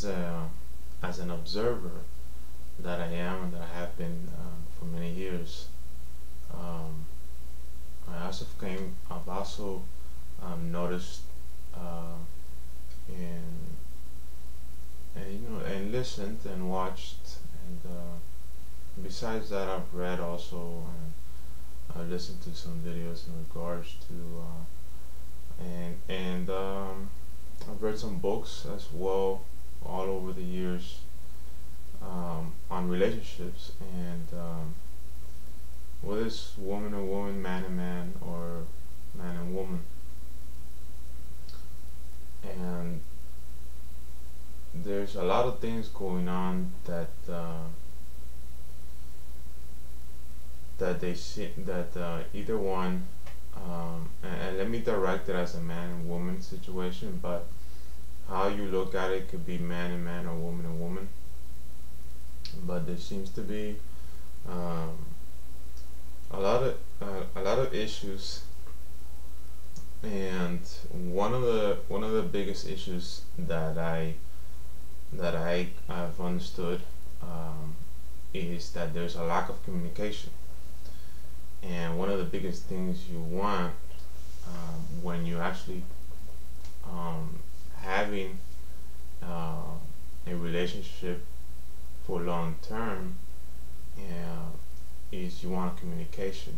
as an observer that I am and that I have been for many years. Um, I've also noticed uh, and and listened and watched, and besides that, I've read also, and I listened to some videos in regards to I've read some books as well all over the years on relationships, and whether it's woman and woman, man and man, or man and woman. And there's a lot of things going on that they see that either one, and let me direct it as a man and woman situation, but how you look at it could be man and man or woman and woman. But there seems to be um, a lot of issues, and one of the biggest issues that have understood is that there's a lack of communication. And one of the biggest things you want when you actually having a relationship for long term is you want communication.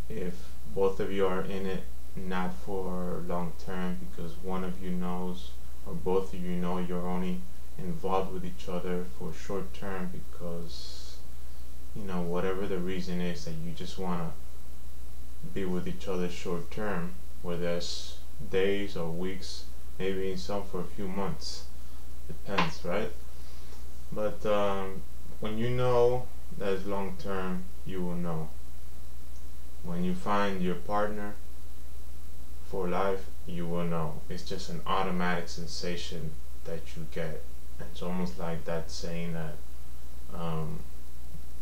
If both of you are in it not for long term because one of you knows or both of you know you're only involved with each other for short term because whatever the reason is that you just want to be with each other short term, whether it's days or weeks, maybe in some for a few months, depends, right? But when you know that it's long term, you will know. When you find your partner for life, you will know. It's just an automatic sensation that you get. And it's almost like that saying that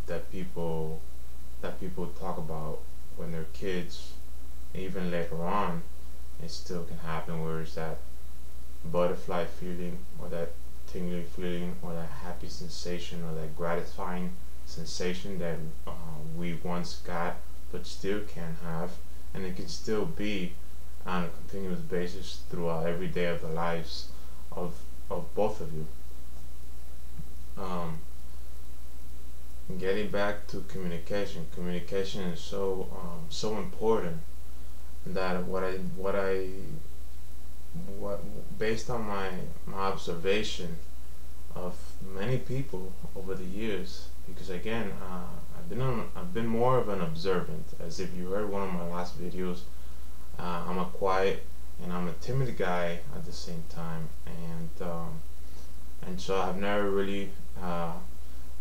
that people talk about when they're kids, even later on, it still can happen. Where it's that butterfly feeling, or that tingling feeling, or that happy sensation, or that gratifying sensation that we once got but still can have, and it can still be on a continuous basis throughout every day of the lives of both of you. Getting back to communication, communication is so important that what based on my observation of many people over the years, because again I've been more of an observant, as if you heard one of my last videos. I'm a quiet and I'm a timid guy at the same time, and so I've never really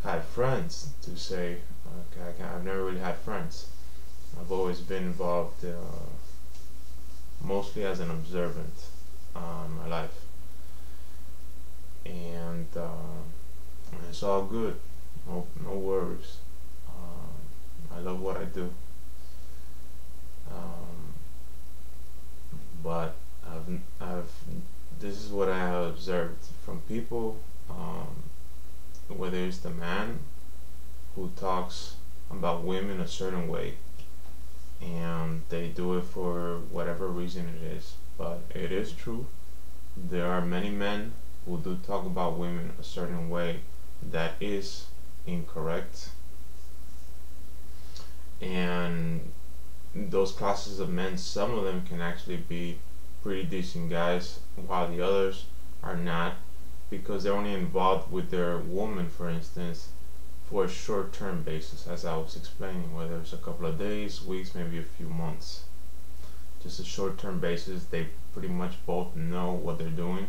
had friends to say. Okay, I've never really had friends. I've always been involved mostly as an observant in my life, and it's all good. No worries. I love what I do. But I've this is what I have observed from people, whether it's the man who talks about women a certain way, and they do it for whatever reason it is. But it is true, there are many men who do talk about women a certain way that is incorrect, and those classes of men, some of them can actually be pretty decent guys, while the others are not, because they're only involved with their woman, for instance, for a short-term basis, as I was explaining, whether it's a couple of days, weeks, maybe a few months. Just a short-term basis. They pretty much both know what they're doing.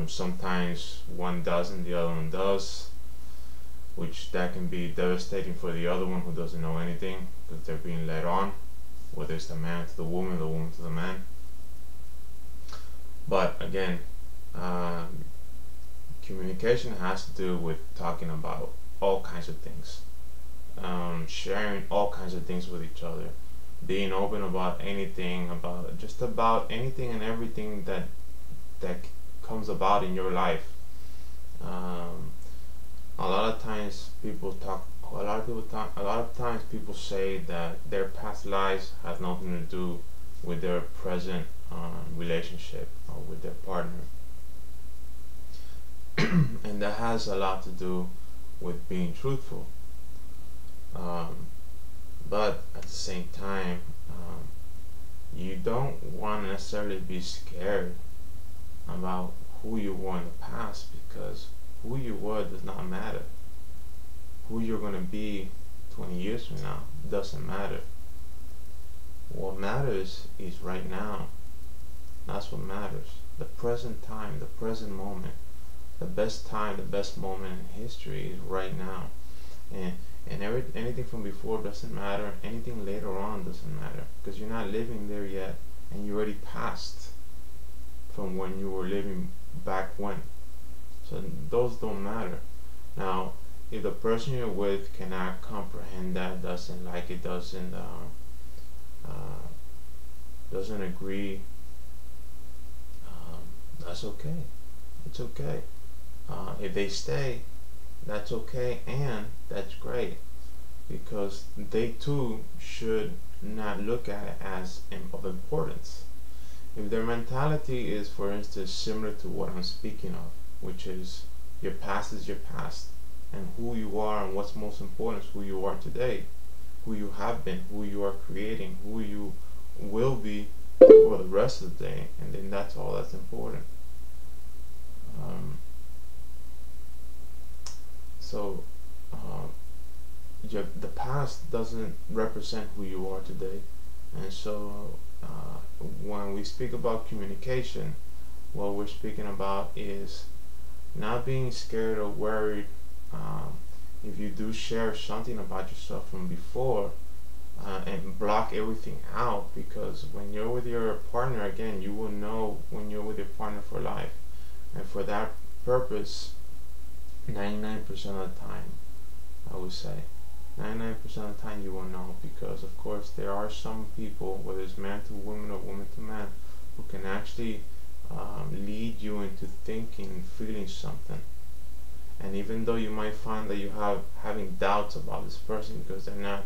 Sometimes one doesn't, the other one does, which that can be devastating for the other one who doesn't know anything, because they're being led on, whether it's the man to the woman to the man. But again, communication has to do with talking about all kinds of things, sharing all kinds of things with each other, being open about anything, about just about anything and everything that comes about in your life. Um, a lot of times people talk. A lot of times people say that their past lives have nothing to do with their present relationship or with their partner, and that has a lot to do with being truthful. Um, but at the same time, you don't want to necessarily be scared about who you were in the past, because who you were does not matter. Who you're going to be 20 years from now doesn't matter. What matters is right now. That's what matters. The present time, the present moment. The best time, the best moment in history is right now. And anything from before doesn't matter. Anything later on doesn't matter, because you're not living there yet, and you already passed from when you were living back when. So those don't matter. Now, if the person you're with cannot comprehend that, doesn't like it, doesn't agree, that's okay. It's okay. If they stay, that's okay, and that's great, because they too should not look at it as of importance. If their mentality is, for instance, similar to what I'm speaking of, which is your past is your past, and who you are and what's most important is who you are today, who you have been, who you are creating, who you will be for the rest of the day, and then that's all that's important. Um, so the past doesn't represent who you are today, and so when we speak about communication, what we're speaking about is not being scared or worried if you do share something about yourself from before, and block everything out, because when you're with your partner, again, you will know when you're with your partner for life, and for that purpose, 99% of the time, I would say 99% of the time you will know, because of course there are some people, whether it's man to woman or woman to man, who can actually lead you into thinking and feeling something. And even though you might find that you having doubts about this person because they're not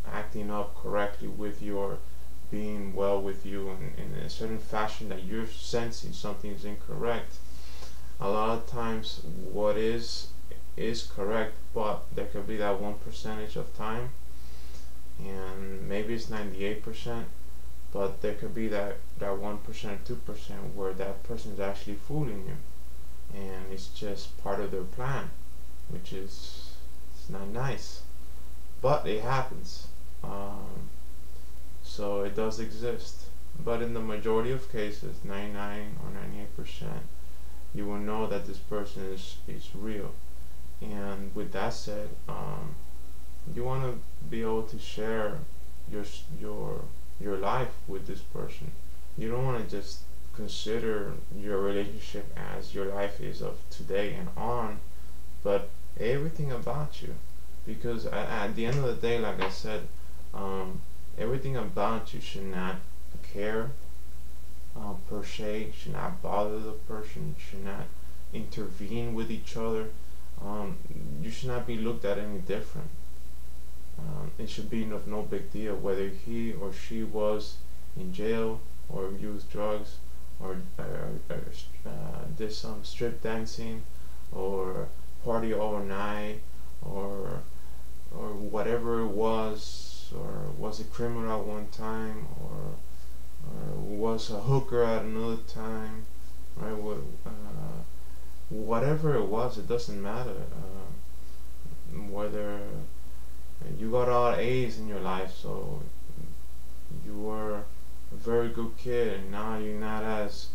acting up correctly with your being well with you in a certain fashion, that you're sensing something is incorrect, a lot of times what is correct, but there could be that 1% of time, and maybe it's 98%, but there could be that 1% or 2% where that person is actually fooling you, and it's just part of their plan, which is, it's not nice, but it happens. So it does exist, but in the majority of cases, 99 or 98%, you will know that this person is real. And with that said, you want to be able to share your life with this person. You don't want to just consider your relationship as your life is of today and on, but everything about you, because at the end of the day, like I said, everything about you should not care per se, should not bother the person, should not intervene with each other. You should not be looked at any different. It should be of no big deal whether he or she was in jail or used drugs or did some strip dancing or party all night or whatever it was, or was a criminal at one time, or was a hooker at another time, right? Whatever it was, it doesn't matter. Whether you got all A's in your life, so you were a very good kid, and now you're not as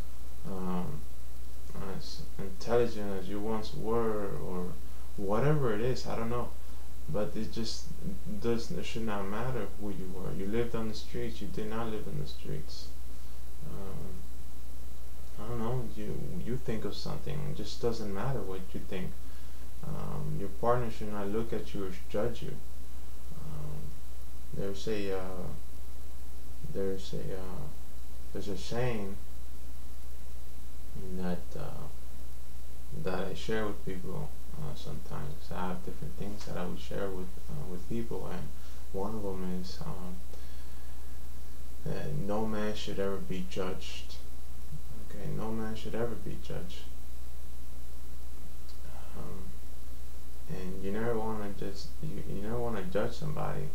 intelligent as you once were, or whatever it is, I don't know. But it should not matter who you were. You lived on the streets, you did not live on the streets. I don't know, you think of something, it just doesn't matter what you think. Your partner should not look at you or judge you. There's a saying that that I share with people. Sometimes I have different things that I would share with people, and one of them is that no man should ever be judged. Okay, no man should ever be judged. Um, and you never want to you never want to judge somebody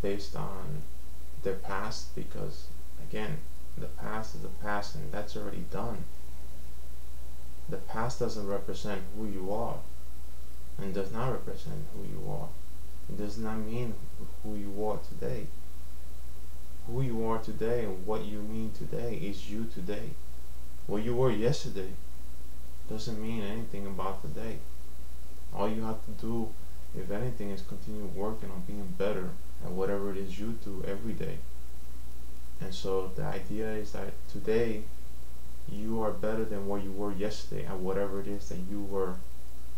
based on their past, because again, the past is the past and that's already done. The past doesn't represent who you are and does not represent who you are. It does not mean who you are today. Who you are today and what you mean today is you today. What you were yesterday doesn't mean anything about today. All you have to do, if anything, is continue working on being better at whatever it is you do every day. And so the idea is that today you are better than what you were yesterday at whatever it is that you were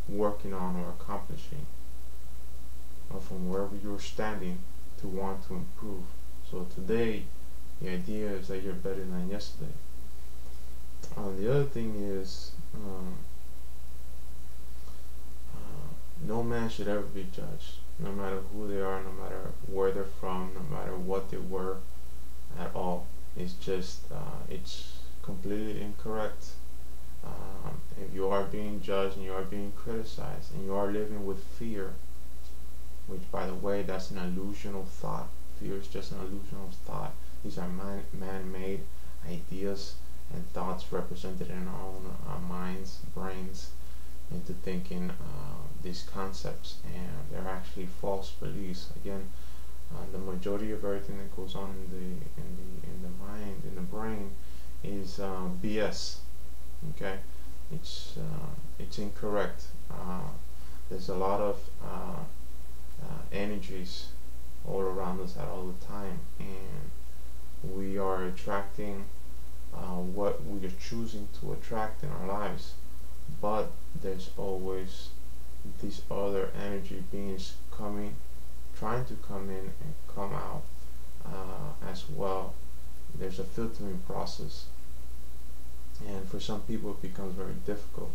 working on or accomplishing, or from wherever you're standing to want to improve. So today, the idea is that you're better than yesterday. The other thing is, no man should ever be judged, no matter who they are, no matter where they're from, no matter what they were at all. It's just, it's completely incorrect. If you are being judged and you are being criticized and you are living with fear, which, by the way, that's an illusional thought. Fear is just an illusional thought. These are man-made ideas and thoughts represented in our own minds, brains, into thinking these concepts, and they're actually false beliefs. Again, the majority of everything that goes on in the mind, in the brain, is BS. Okay, it's incorrect. There's a lot of energies all around us at all the time, and we are attracting what we are choosing to attract in our lives. But there's always these other energy beings trying to come in and come out as well. There's a filtering process, and for some people it becomes very difficult.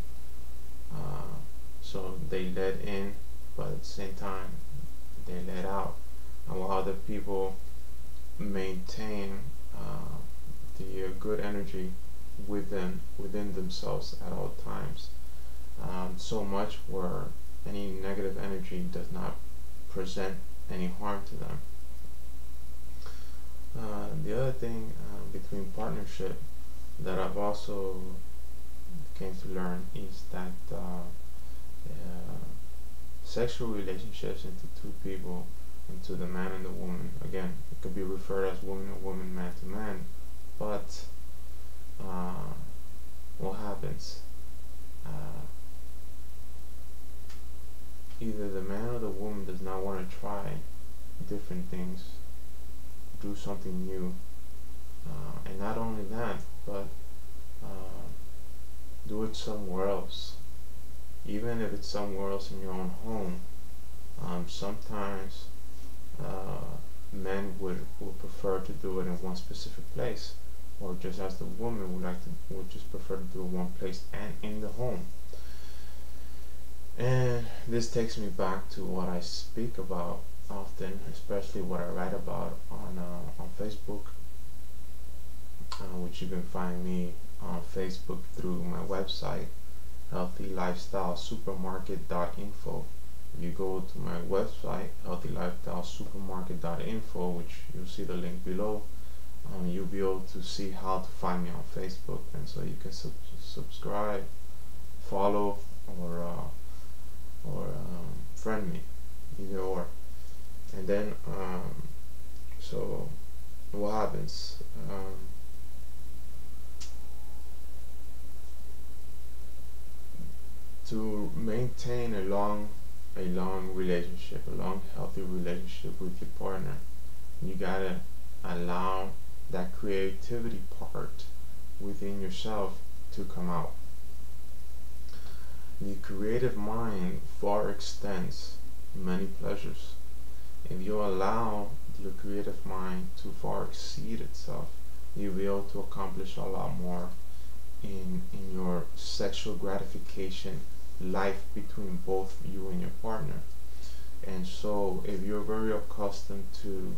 So they let in, but at the same time they let out. And while other people maintain the good energy within themselves at all times, so much where any negative energy does not present any harm to them. The other thing between partnership that I've also came to learn is that sexual relationships into two people, into the man and the woman, again, it could be referred as woman to woman, man to man, but what happens? Either the man or the woman does not want to try different things, do something new, and not only that, but do it somewhere else. Even if it's somewhere else in your own home, sometimes men would prefer to do it in one specific place, or just as the woman would just prefer to do it one place and in the home. And this takes me back to what I speak about often, especially what I write about on Facebook, which you can find me on Facebook through my website, healthylifestylesupermarket.info. If you go to my website, healthylifestylesupermarket.info, which you'll see the link below, you'll be able to see how to find me on Facebook, and so you can subscribe, follow, or friend me, either or. And then so what happens? To maintain a long relationship, a long healthy relationship with your partner, you gotta allow that creativity part within yourself to come out. The creative mind far extends many pleasures. If you allow your creative mind to far exceed itself, you'll be able to accomplish a lot more in your sexual gratification life between both you and your partner. And so if you're very accustomed to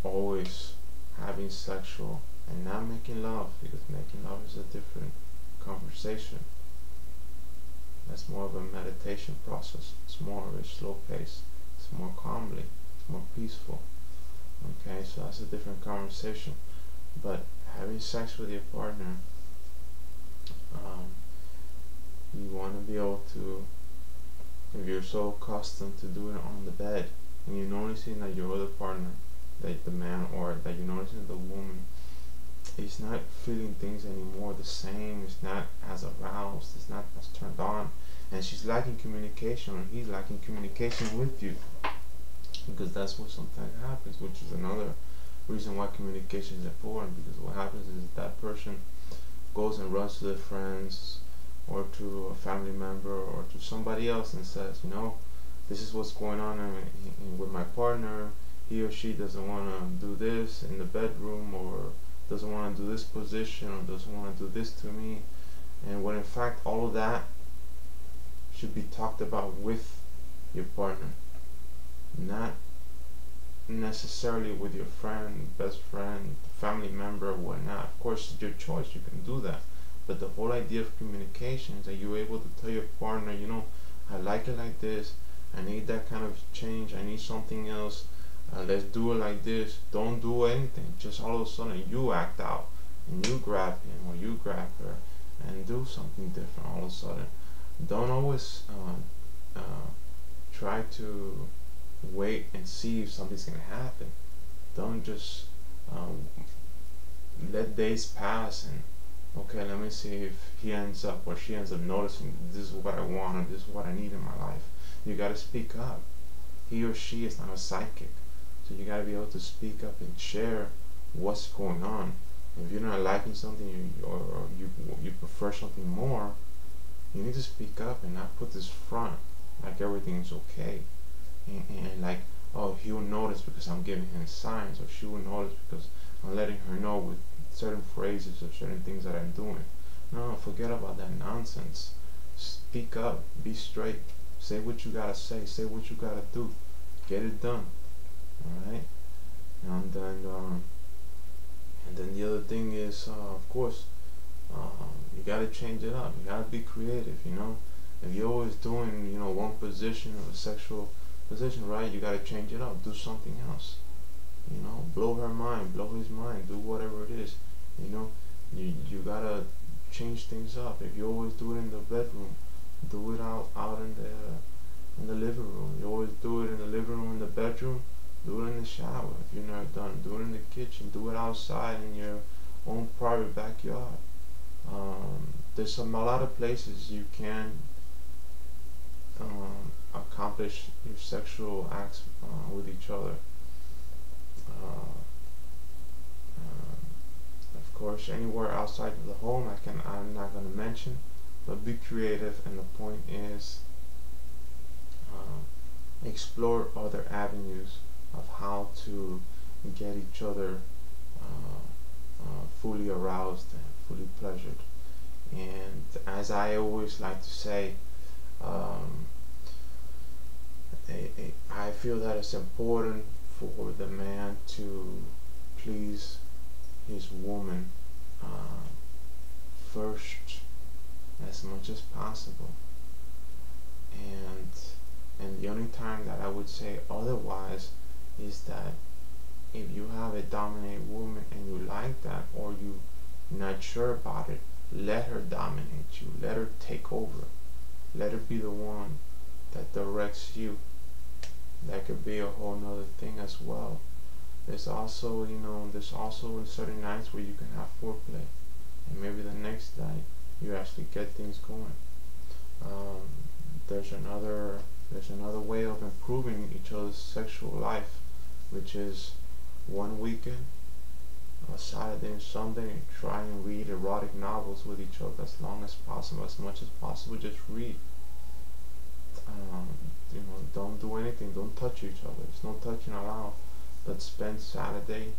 always having sexual and not making love, because making love is a different conversation, that's more of a meditation process, it's more of a slow pace, it's more calmly, it's more peaceful. Okay, so that's a different conversation. But having sex with your partner, um, you want to be able to, if you're so accustomed to doing it on the bed, and you're noticing that your other partner, that the man, or that you're noticing that the woman is not feeling things anymore the same, it's not as aroused, it's not as turned on, and she's lacking communication, or he's lacking communication with you, because that's what sometimes happens, which is another reason why communication is important, because what happens is that person goes and runs to their friends or to a family member or to somebody else and says, this is what's going on with my partner. He or she doesn't want to do this in the bedroom, or doesn't want to do this position, or doesn't want to do this to me. And when in fact all of that should be talked about with your partner, not necessarily with your friend, best friend, family member, or whatnot. Of course, it's your choice, you can do that. But the whole idea of communication is that you're able to tell your partner, I like it like this, I need that kind of change, I need something else, let's do it like this. Don't do anything, just all of a sudden you act out, and you grab him or you grab her, and do something different all of a sudden. Don't always try to wait and see if something's going to happen. Don't just let days pass and, okay, let me see if he ends up or she ends up noticing this is what I want, or this is what I need in my life. You got to speak up. He or she is not a psychic, so you got to be able to speak up and share what's going on. If you're not liking something, or you prefer something more, you need to speak up and not put this front like everything's okay, and like, oh, he'll notice because I'm giving him signs, or she will notice because I'm letting her know with certain phrases or certain things that I'm doing. No, forget about that nonsense. Speak up, be straight, say what you gotta say what you gotta do, get it done. Alright? And then the other thing is, of course, you gotta change it up. You gotta be creative, If you're always doing, one position of a sexual position, right? You gotta change it up. Do something else. Blow her mind, blow his mind, do whatever it is. You gotta change things up. If you always do it in the bedroom, do it out in the living room. You always do it in the living room, in the bedroom, do it in the shower. If you're not done, do it in the kitchen, do it outside in your own private backyard. There's a lot of places you can accomplish your sexual acts with each other. Of course, anywhere outside of the home, I'm not going to mention, but be creative. And the point is, explore other avenues of how to get each other fully aroused and fully pleasured. And as I always like to say, I feel that it's important for the man to please his woman first as much as possible, and the only time that I would say otherwise is that if you have a dominant woman and you like that, or you're not sure about it, let her dominate you, let her take over, let her be the one that directs you. That could be a whole nother thing as well. There's also, there's also certain nights where you can have foreplay, and maybe the next night you actually get things going. There's another way of improving each other's sexual life, which is one weekend, a Saturday and Sunday, try and read erotic novels with each other as long as possible, as much as possible. Just read. Don't do anything. Don't touch each other. There's no touching allowed. But spend Saturday,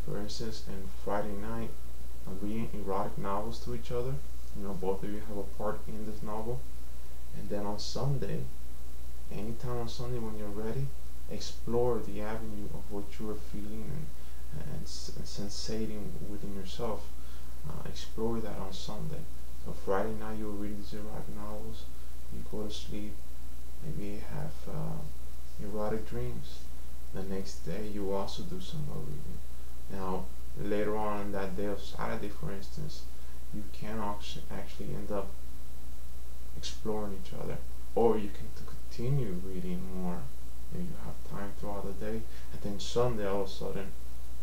for instance, and Friday night reading erotic novels to each other. Both of you have a part in this novel. And then on Sunday, anytime on Sunday when you're ready, explore the avenue of what you are feeling and sensating within yourself. Explore that on Sunday. So Friday night you'll read these erotic novels, you go to sleep, maybe you have erotic dreams. The next day you also do some more reading. Now later on that day of Saturday, for instance, you can actually end up exploring each other, or you can continue reading more if you have time throughout the day, and then Sunday all of a sudden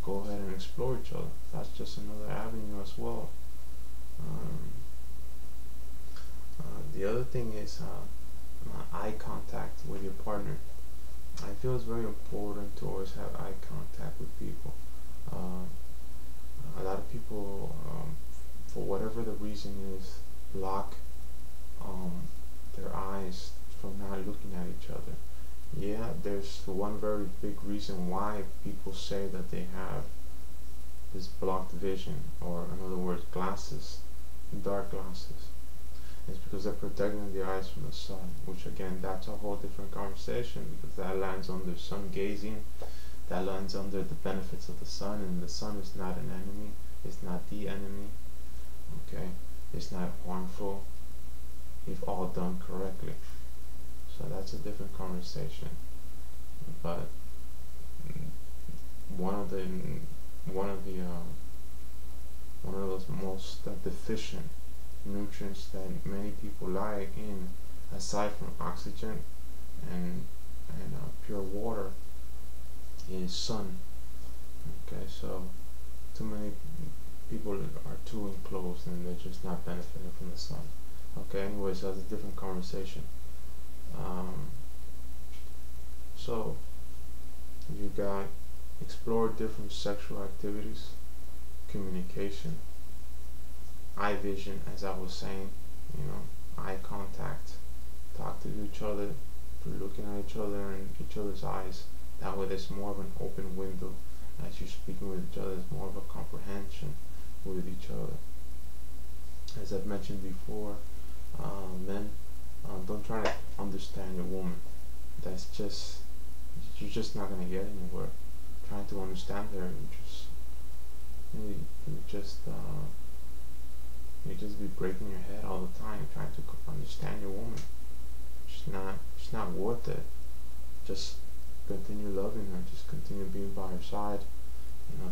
go ahead and explore each other. That's just another avenue as well. The other thing is eye contact with your partner. I feel it's very important to always have eye contact with people. A lot of people, for whatever the reason is, block their eyes from not looking at each other. Yeah, there's one very big reason why people say that they have this blocked vision, or in other words, glasses, dark glasses. It's because they're protecting the eyes from the sun, which again, that's a whole different conversation, because that lands under sun gazing, that lands under the benefits of the sun, and the sun is not an enemy, it's not the enemy, okay? It's not harmful if all done correctly. So that's a different conversation. But one of those most deficient nutrients that many people lie in, aside from oxygen and pure water, is sun. Okay, so too many people are too enclosed and they're just not benefiting from the sun. Okay, anyways, that's a different conversation. So you got explore different sexual activities, communication, eye vision, as I was saying, eye contact, talk to each other through looking at each other in each other's eyes. That way there's more of an open window as you're speaking with each other. There's more of a comprehension with each other. As I've mentioned before, men, don't try to understand your woman. You're just not gonna get anywhere trying to understand her. You just be breaking your head all the time trying to understand your woman. She's not worth it. Just continue loving her. Just continue being by her side.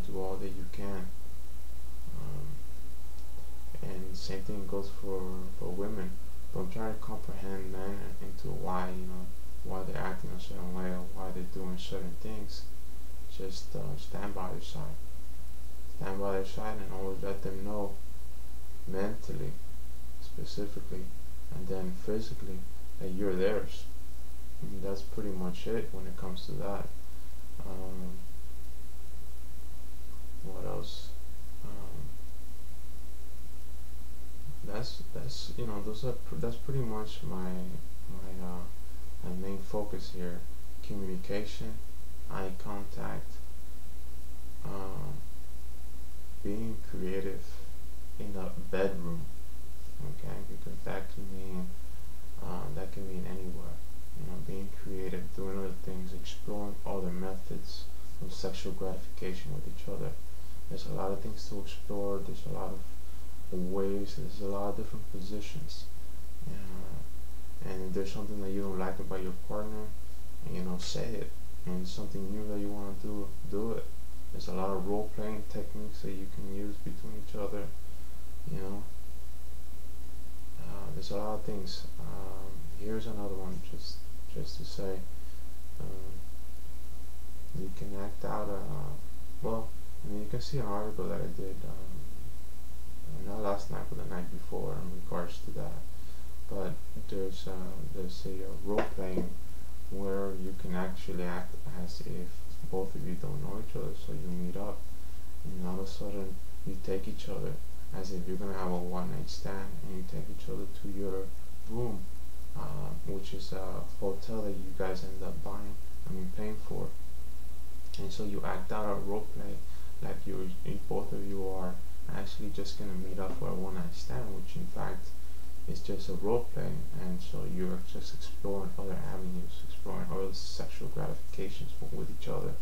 Do all that you can. And same thing goes for women. Don't try to comprehend men into why they're acting a certain way or why they're doing certain things. Just stand by their side. Stand by their side and always let them know, mentally, specifically, and then physically, that you're theirs. And that's pretty much it when it comes to that. What else? That's pretty much my main focus here. Communication, eye contact, being creative in the bedroom, okay? Because that can mean anywhere. Being creative, doing other things, exploring other methods of sexual gratification with each other. There's a lot of things to explore. There's a lot of ways. There's a lot of different positions. And if there's something that you don't like about your partner, say it. And it's something new that you want to do it. There's a lot of role-playing techniques that you can use between each other. There's a lot of things. Here's another one, just to say, you can act out. You can see an article that I did, not last night, but the night before, in regards to that. But there's a role-playing where you can actually act as if both of you don't know each other, so you meet up, and all of a sudden you take each other as if you're gonna have a one-night stand, and you take each other to your room, which is a hotel that you guys end up paying for. And so you act out a role play like both of you are actually just gonna meet up for a one night stand, which in fact is just a role play, and so you're just exploring other avenues, exploring other sexual gratifications with each other.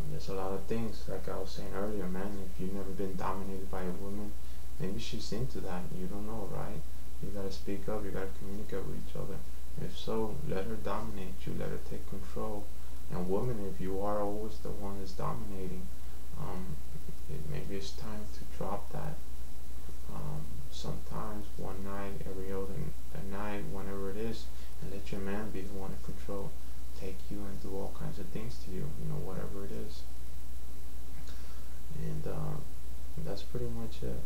There's a lot of things, like I was saying earlier, man. If you've never been dominated by a woman, maybe she's into that. You don't know, right? You gotta speak up. You gotta communicate with each other. If so, let her dominate you. Let her take control. And women, if you are always the one that's dominating, maybe it's time to drop that. Sometimes one night, every other night, whenever it is, and let your man be the one in control. Take you and do all kinds of things to you, whatever it is. And that's pretty much it,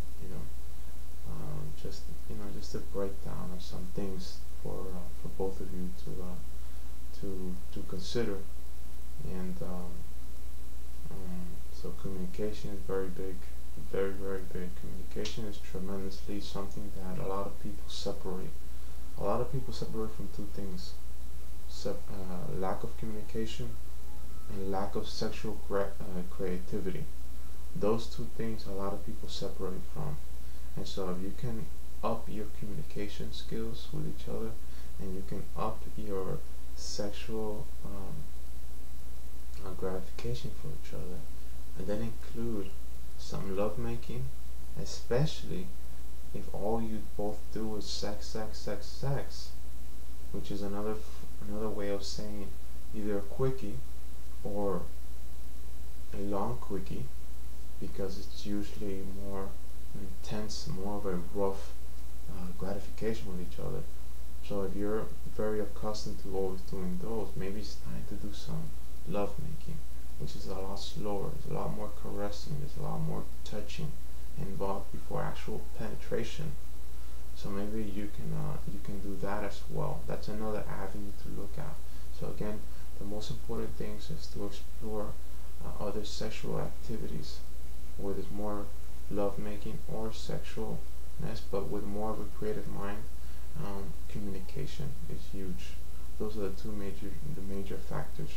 just a breakdown of some things for both of you to consider. And so communication is very big, very, very big. Communication is tremendously something that a lot of people separate. A lot of people separate from two things: lack of communication and lack of sexual creativity. Those two things a lot of people separate from. And so if you can up your communication skills with each other, and you can up your sexual gratification for each other, and then include some love making, especially if all you both do is sex, sex, sex, sex, which is another way of saying either a quickie or a long quickie, because it's usually more intense, more of a rough gratification with each other. So if you're very accustomed to always doing those, maybe it's time to do some love making, which is a lot slower, there's a lot more caressing, there's a lot more touching involved before actual penetration. So maybe you can do that as well. That's another avenue to look at. So again, the most important things is to explore other sexual activities where there's more love making or sexualness, but with more of a creative mind. Communication is huge. Those are the major factors,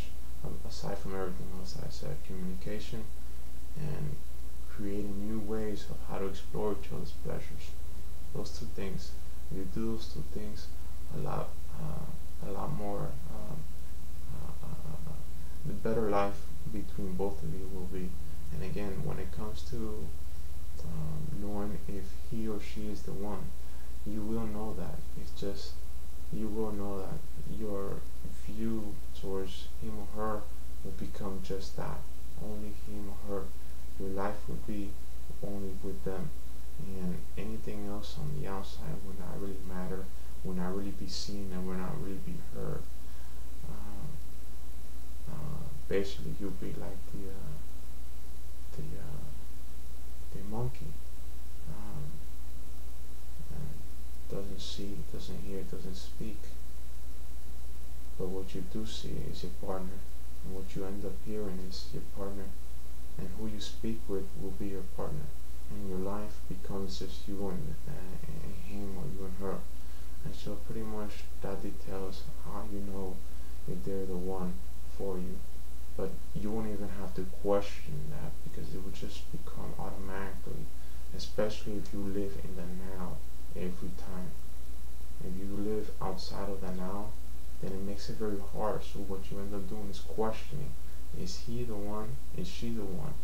aside from everything else I said. Communication and creating new ways of how to explore each other's pleasures. Those two things. If you do those two things, a lot more, the better life between both of you will be. And again, when it comes to knowing if he or she is the one, you will know that. It's just, you will know that your view towards him or her will become just that. Only him or her. Your life will be only with them. And anything else on the outside will not really matter, will not really be seen, and will not really be heard. Basically, you'll be like the monkey. Doesn't see, doesn't hear, doesn't speak. But what you do see is your partner, and what you end up hearing is your partner, and who you speak with will be your partner, and your life becomes just you and him, or you and her. And so pretty much that details how you know if they're the one for you. But you won't even have to question that, because it will just become automatically, especially if you live in the now every time. If you live outside of the now, then it makes it very hard. So what you end up doing is questioning: is he the one? Is she the one?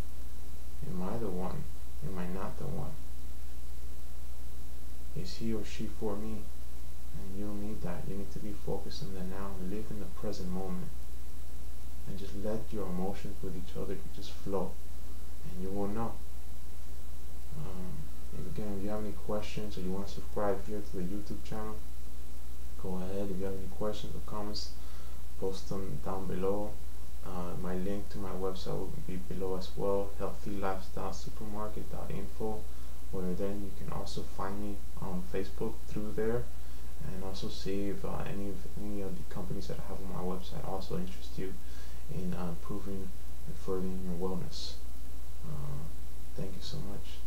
Am I the one? Am I not the one? Is he or she for me? And you don't need that. You need to be focused on the now and live in the present moment, and just let your emotions with each other just flow, and you will know. If you have any questions, or you want to subscribe here to the YouTube channel, go ahead. If you have any questions or comments, post them down below. My link to my website will be below as well, healthylifestylesupermarket.info, where then you can also find me on Facebook through there, and also see if any of the companies that I have on my website also interest you in improving and furthering your wellness. Thank you so much.